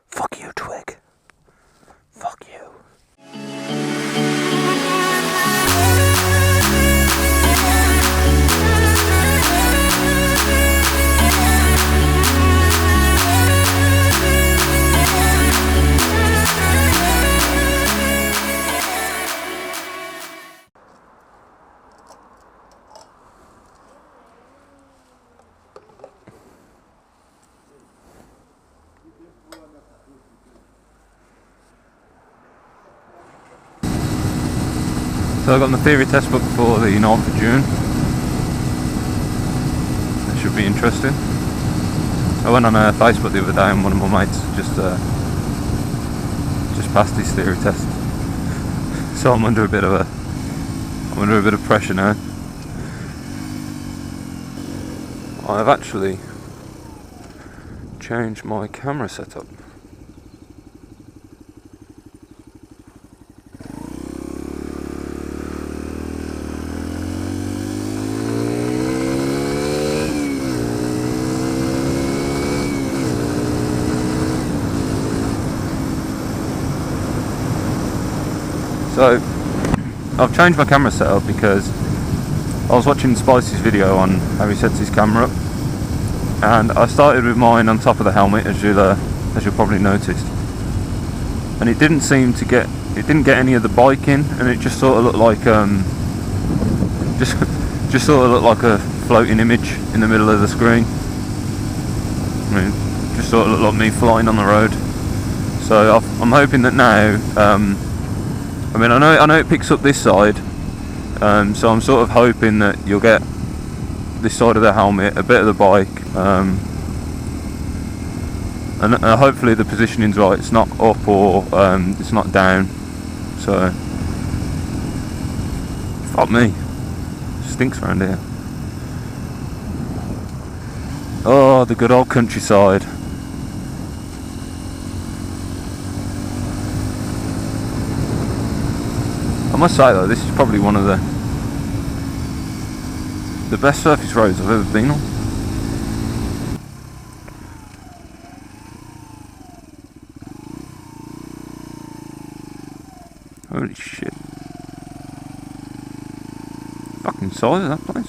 Fuck you, Twig. Fuck you. So I got my theory test book for the 9th of June. That should be interesting. I went on Facebook the other day and one of my mates just passed his theory test. So I'm under a bit of pressure now. I've actually changed my camera setup. So, I've changed my camera setup because I was watching Spicy's video on how he sets his camera up, and I started with mine on top of the helmet, as you'll probably noticed, and it didn't get any of the bike in, and it just sort of looked like just sort of looked like a floating image in the middle of the screen. I mean, just sort of looked like me flying on the road. So I'm hoping that now. I mean, I know it picks up this side, so I'm sort of hoping that you'll get this side of the helmet, a bit of the bike, and hopefully the positioning's right. It's not up or it's not down. So, fuck me, it stinks around here. Oh, the good old countryside. I must say though, this is probably one of the best surface roads I've ever been on. Holy shit. Fucking size of that place.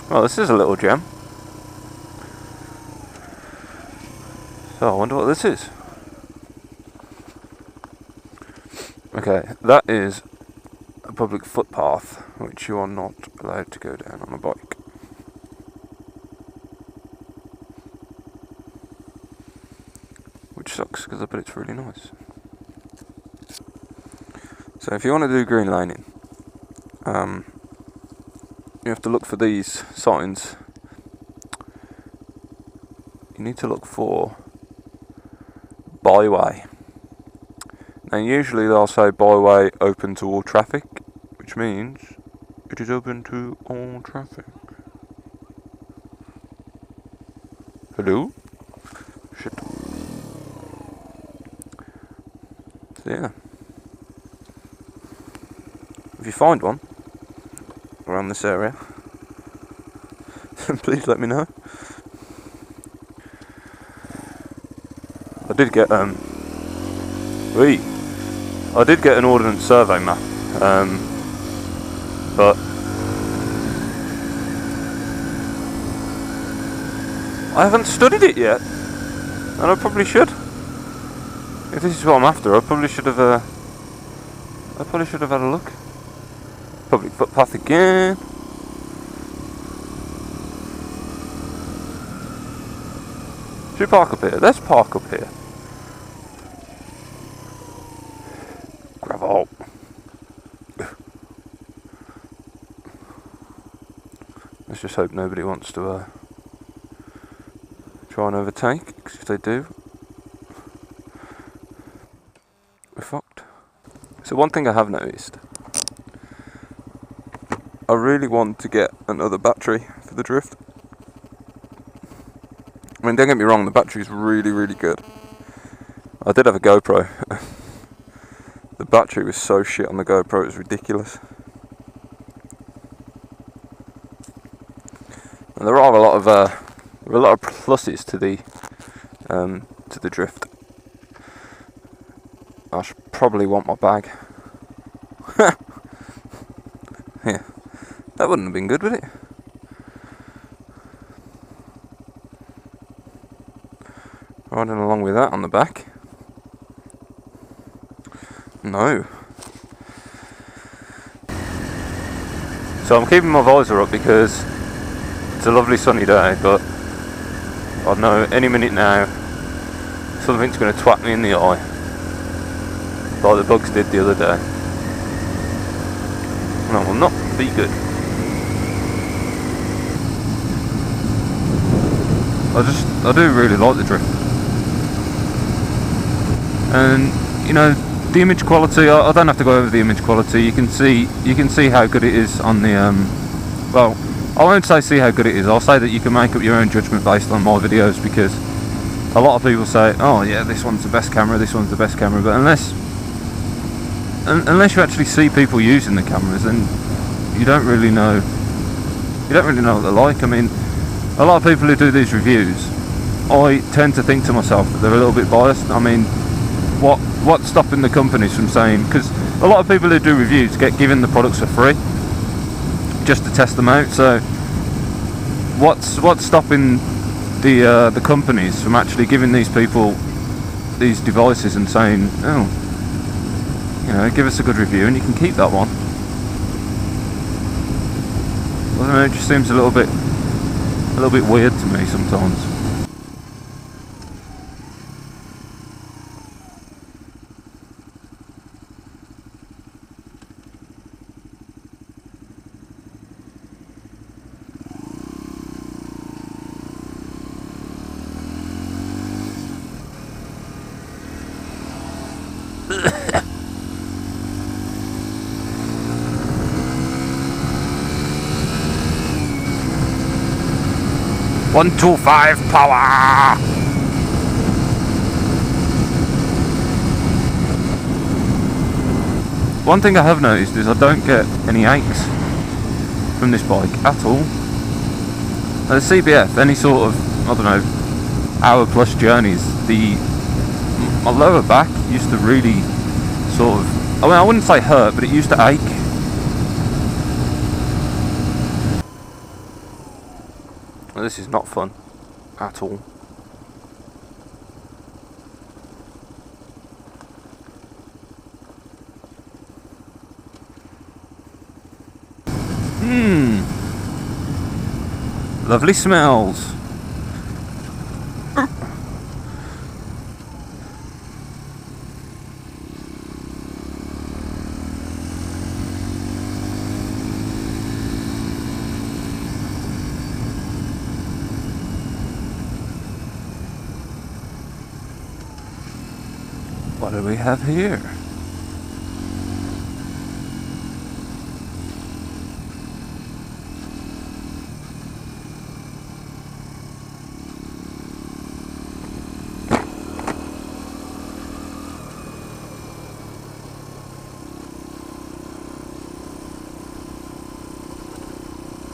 Well, this is a little gem. So I wonder what this is. Okay, that is a public footpath which you are not allowed to go down on a bike. Which sucks because I bet it's really nice. So if you want to do green laning, you have to look for these signs. You need to look for byway. Now usually they'll say byway open to all traffic, which means it is open to all traffic. Hello? Shit. So yeah. If you find one around this area, then please let me know. I did get an ordnance survey map, but I haven't studied it yet, and I probably should. If this is what I'm after, I probably should have had a look. Public footpath again. Should we park up here? Let's park up here. Gravel. Let's just hope nobody wants to try and overtake, because if they do, we're fucked. So one thing I have noticed, I really want to get another battery for the Drift. I mean, don't get me wrong, the battery's really, really good. I did have a GoPro. The battery was so shit on the GoPro, it was ridiculous. And there are a lot of pluses to the Drift. I should probably want my bag. Yeah, that wouldn't have been good, would it? Riding along with that on the back. No. So I'm keeping my visor up because it's a lovely sunny day, but I know any minute now something's going to twat me in the eye, like the bugs did the other day. And that will not be good. I do really like the Drift. And you know, the image quality, I don't have to go over the image quality. You can see how good it is on the well, I won't say how good it is. I'll say that you can make up your own judgment based on my videos, because a lot of people say, oh yeah, this one's the best camera, this one's the best camera, but unless you actually see people using the cameras, then you don't really know what they're like. I mean, a lot of people who do these reviews, I tend to think to myself that they're a little bit biased. I mean, what's stopping the companies from saying, because a lot of people who do reviews get given the products for free just to test them out, so what's stopping the companies from actually giving these people these devices and saying, oh, you know, give us a good review and you can keep that one. I don't know, it just seems a little bit weird to me sometimes. One, 2, 5 power. One thing I have noticed is I don't get any aches from this bike at all. At the CBF, any sort of, I don't know, hour plus journeys, my lower back used to really sort of, I mean, I wouldn't say hurt, but it used to ache. Well, this is not fun at all. Lovely smells. What do we have here?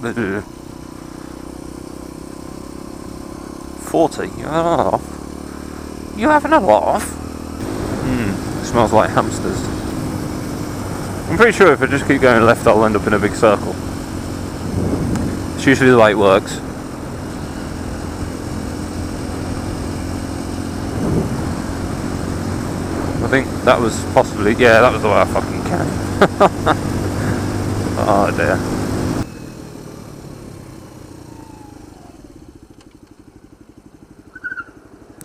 Bleh. 40. You having a laugh? You having a laugh? Smells like hamsters. I'm pretty sure if I just keep going left, I'll end up in a big circle. It's usually the way it works. think that was possibly, yeah, that was the way I fucking came. Oh dear.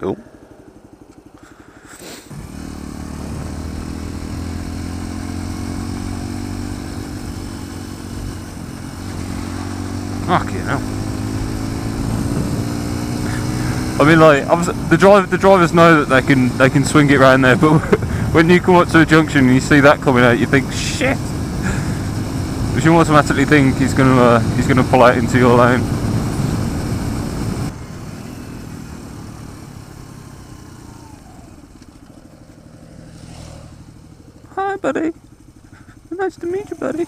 Oh. Fucking hell. I mean, like, the drivers know that they can swing it round there, but when you come up to a junction and you see that coming out, you think, shit. But you automatically think he's gonna pull out into your lane. Hi, buddy. Nice to meet you, buddy.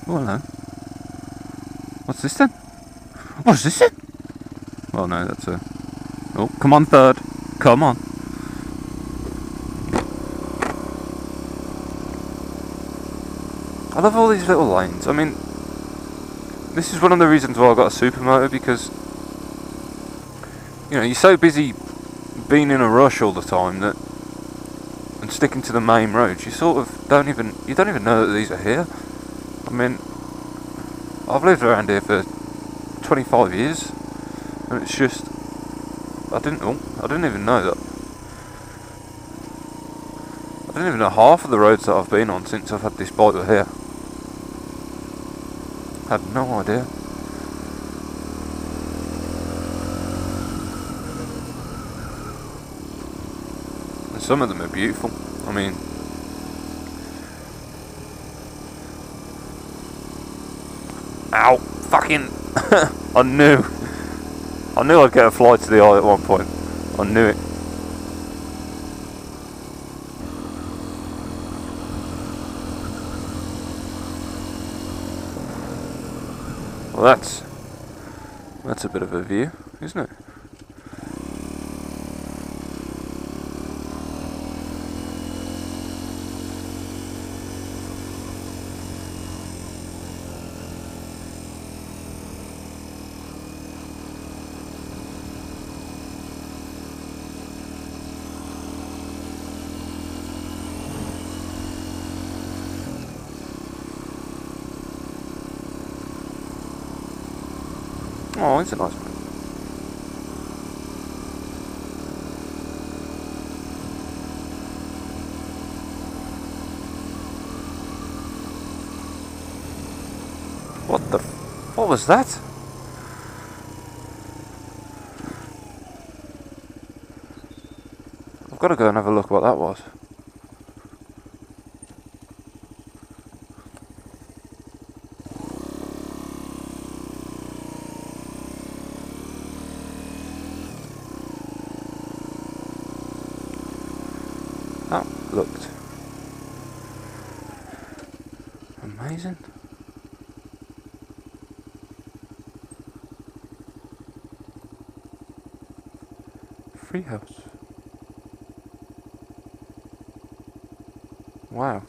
Oh, hello. What's this then? What's this then? Oh no, that's a... Oh, come on, third. Come on. I love all these little lanes. I mean, this is one of the reasons why I got a supermoto, because, you know, you're so busy being in a rush all the time that, and sticking to the main roads, you sort of don't even know that these are here. I mean, I've lived around here for 25 years, and it's just, I didn't even know that. I didn't even know half of the roads that I've been on since I've had this bike were here. I had no idea. And some of them are beautiful. I mean, ow, fucking, I knew I'd get a fly to the eye at one point. I knew it. Well, that's a bit of a view, isn't it? Oh, it's a nice one. What was that? I've got to go and have a look what that was. That looked amazing. Free house. Wow.